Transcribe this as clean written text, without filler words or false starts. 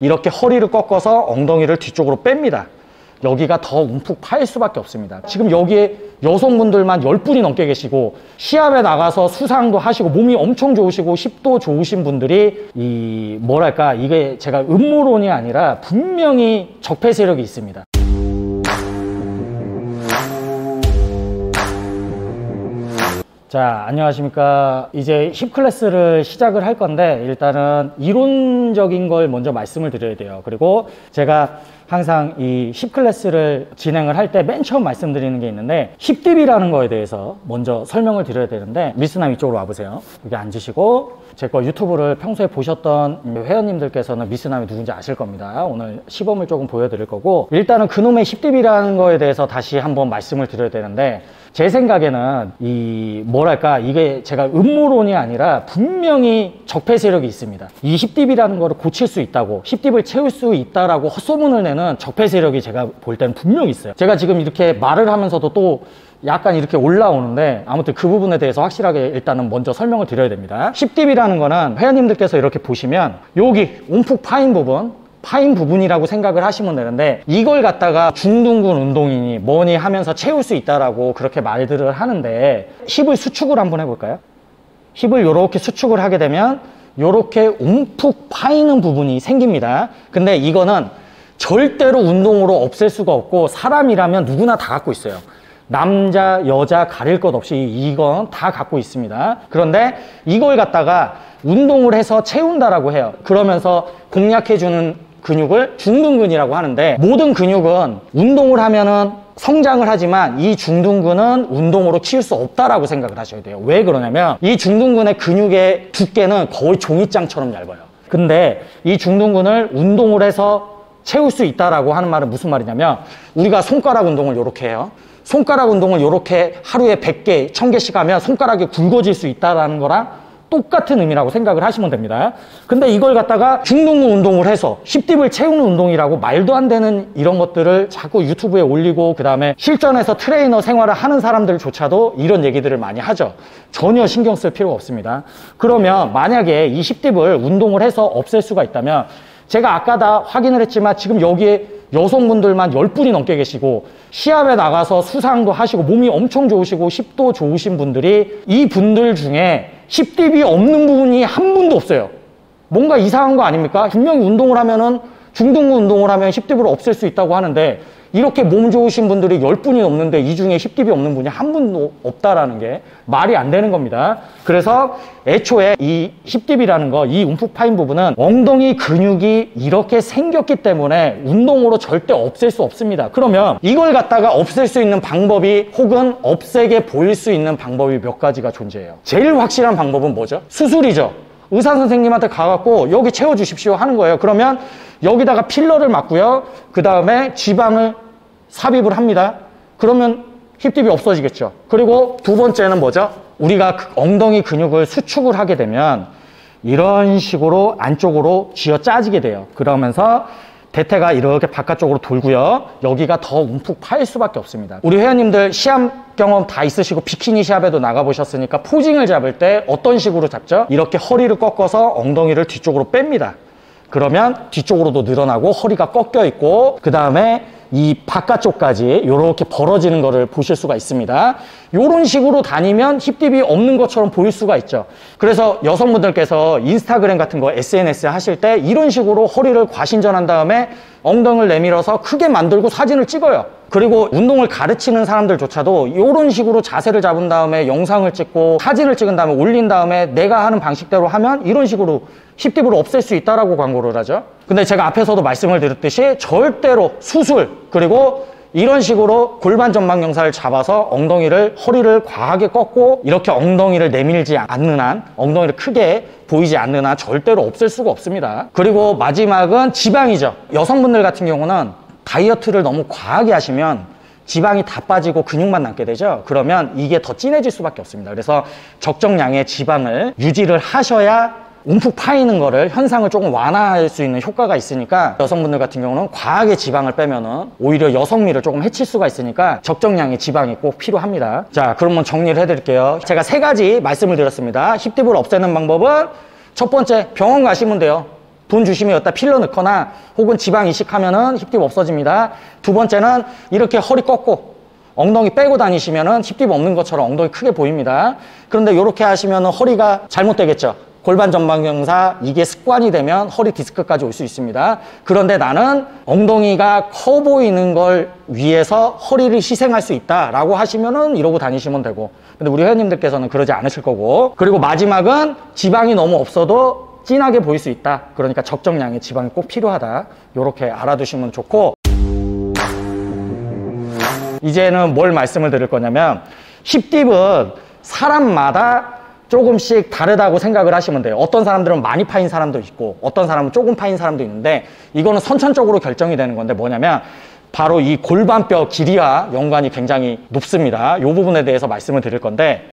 이렇게 허리를 꺾어서 엉덩이를 뒤쪽으로 뺍니다. 여기가 더 움푹 파일 수밖에 없습니다. 지금 여기에 여성분들만 10분이 넘게 계시고 시합에 나가서 수상도 하시고 몸이 엄청 좋으시고 힙도 좋으신 분들이 이게 제가 음모론이 아니라 분명히 적폐 세력이 있습니다. 자, 안녕하십니까. 이제 힙 클래스를 시작을 할 건데 일단은 이론적인 걸 먼저 말씀을 드려야 돼요. 그리고 제가 항상 이 힙 클래스를 진행을 할 때 맨 처음 말씀드리는 게 있는데 힙딥이라는 거에 대해서 먼저 설명을 드려야 되는데, 미스남 이쪽으로 와보세요. 여기 앉으시고 제 거 유튜브를 평소에 보셨던 회원님들께서는 미스남이 누군지 아실 겁니다. 오늘 시범을 조금 보여드릴 거고, 일단은 그놈의 힙딥이라는 거에 대해서 다시 한번 말씀을 드려야 되는데, 제 생각에는 이게 제가 음모론이 아니라 분명히 적폐 세력이 있습니다. 이 힙딥이라는 거를 고칠 수 있다고, 힙딥을 채울 수 있다라고 헛소문을 내는 적폐 세력이 제가 볼 때는 분명히 있어요. 제가 지금 이렇게 말을 하면서도 또 약간 이렇게 올라오는데, 아무튼 그 부분에 대해서 확실하게 일단은 먼저 설명을 드려야 됩니다. 힙딥이라는 거는 회원님들께서 이렇게 보시면 여기 움푹 파인 부분이라고 생각을 하시면 되는데, 이걸 갖다가 중둔근 운동이니 뭐니 하면서 채울 수 있다라고 그렇게 말들을 하는데, 힙을 수축을 한번 해볼까요? 힙을 이렇게 수축을 하게 되면 이렇게 움푹 파이는 부분이 생깁니다. 근데 이거는 절대로 운동으로 없앨 수가 없고, 사람이라면 누구나 다 갖고 있어요. 남자, 여자 가릴 것 없이 이건 다 갖고 있습니다. 그런데 이걸 갖다가 운동을 해서 채운다라고 해요. 그러면서 공략해주는 근육을 중둔근이라고 하는데, 모든 근육은 운동을 하면은 성장을 하지만 이 중둔근은 운동으로 키울 수 없다라고 생각을 하셔야 돼요. 왜 그러냐면 이 중둔근의 근육의 두께는 거의 종이장처럼 얇아요. 근데 이 중둔근을 운동을 해서 채울 수 있다라고 하는 말은 무슨 말이냐면, 우리가 손가락 운동을 이렇게 해요. 손가락 운동을 이렇게 하루에 100개, 1000개씩 하면 손가락이 굵어질 수 있다는 거랑 똑같은 의미라고 생각을 하시면 됩니다. 근데 이걸 갖다가 중둔근 운동을 해서 힙딥을 채우는 운동이라고 말도 안 되는 이런 것들을 자꾸 유튜브에 올리고, 그 다음에 실전에서 트레이너 생활을 하는 사람들조차도 이런 얘기들을 많이 하죠. 전혀 신경 쓸 필요가 없습니다. 그러면 만약에 이 힙딥을 운동을 해서 없앨 수가 있다면, 제가 아까 다 확인을 했지만 지금 여기에 여성분들만 10분이 넘게 계시고 시합에 나가서 수상도 하시고 몸이 엄청 좋으시고 힙도 좋으신 분들이, 이 분들 중에 힙딥이 없는 부분이 한 분도 없어요. 뭔가 이상한 거 아닙니까? 분명히 운동을 하면은, 중둔근 운동을 하면 힙딥을 없앨 수 있다고 하는데, 이렇게 몸 좋으신 분들이 10분이 넘는데 이 중에 힙딥이 없는 분이 한 분도 없다라는 게 말이 안 되는 겁니다. 그래서 애초에 이 힙딥이라는 거, 이 움푹 파인 부분은 엉덩이 근육이 이렇게 생겼기 때문에 운동으로 절대 없앨 수 없습니다. 그러면 이걸 갖다가 없앨 수 있는 방법이, 혹은 없애게 보일 수 있는 방법이 몇 가지가 존재해요. 제일 확실한 방법은 뭐죠? 수술이죠. 의사 선생님한테 가갖고 여기 채워주십시오 하는 거예요. 그러면 여기다가 필러를 맞고요, 그 다음에 지방을 삽입을 합니다. 그러면 힙딥이 없어지겠죠. 그리고 두 번째는 뭐죠? 우리가 엉덩이 근육을 수축을 하게 되면 이런 식으로 안쪽으로 쥐어 짜지게 돼요. 그러면서 대퇴가 이렇게 바깥쪽으로 돌고요, 여기가 더 움푹 파일 수밖에 없습니다. 우리 회원님들 시합 경험 다 있으시고 비키니 시합에도 나가보셨으니까 포징을 잡을 때 어떤 식으로 잡죠? 이렇게 허리를 꺾어서 엉덩이를 뒤쪽으로 뺍니다. 그러면 뒤쪽으로도 늘어나고 허리가 꺾여 있고, 그 다음에 이 바깥쪽까지 이렇게 벌어지는 거를 보실 수가 있습니다. 이런 식으로 다니면 힙딥이 없는 것처럼 보일 수가 있죠. 그래서 여성분들께서 인스타그램 같은 거 SNS 하실 때 이런 식으로 허리를 과신전한 다음에 엉덩이를 내밀어서 크게 만들고 사진을 찍어요. 그리고 운동을 가르치는 사람들조차도 이런 식으로 자세를 잡은 다음에 영상을 찍고 사진을 찍은 다음에 올린 다음에 내가 하는 방식대로 하면 이런 식으로 힙딥을 없앨 수 있다라고 광고를 하죠. 근데 제가 앞에서도 말씀을 드렸듯이 절대로 수술, 그리고 이런 식으로 골반 전방 영상을 잡아서 허리를 과하게 꺾고 이렇게 엉덩이를 내밀지 않는 한, 엉덩이를 크게 보이지 않는 한 절대로 없앨 수가 없습니다. 그리고 마지막은 지방이죠. 여성분들 같은 경우는 다이어트를 너무 과하게 하시면 지방이 다 빠지고 근육만 남게 되죠. 그러면 이게 더 진해질 수밖에 없습니다. 그래서 적정량의 지방을 유지를 하셔야 움푹 파이는 거를, 현상을 조금 완화할 수 있는 효과가 있으니까, 여성분들 같은 경우는 과하게 지방을 빼면은 오히려 여성미를 조금 해칠 수가 있으니까 적정량의 지방이 꼭 필요합니다. 자, 그러면 정리를 해드릴게요. 제가 3가지 말씀을 드렸습니다. 힙딥을 없애는 방법은, 첫 번째, 병원 가시면 돼요. 돈 주시면 여기다 필러 넣거나 혹은 지방 이식하면은 힙딥 없어집니다. 두 번째는 이렇게 허리 꺾고 엉덩이 빼고 다니시면은 힙딥 없는 것처럼 엉덩이 크게 보입니다. 그런데 이렇게 하시면은 허리가 잘못되겠죠. 골반 전방 경사, 이게 습관이 되면 허리 디스크까지 올 수 있습니다. 그런데 나는 엉덩이가 커 보이는 걸 위해서 허리를 희생할 수 있다라고 하시면은 이러고 다니시면 되고, 근데 우리 회원님들께서는 그러지 않으실 거고. 그리고 마지막은 지방이 너무 없어도 진하게 보일 수 있다. 그러니까 적정량의 지방이 꼭 필요하다. 이렇게 알아두시면 좋고, 이제는 뭘 말씀을 드릴 거냐면, 힙딥은 사람마다 조금씩 다르다고 생각을 하시면 돼요. 어떤 사람들은 많이 파인 사람도 있고 어떤 사람은 조금 파인 사람도 있는데, 이거는 선천적으로 결정이 되는 건데 뭐냐면 바로 이 골반뼈 길이와 연관이 굉장히 높습니다. 이 부분에 대해서 말씀을 드릴 건데,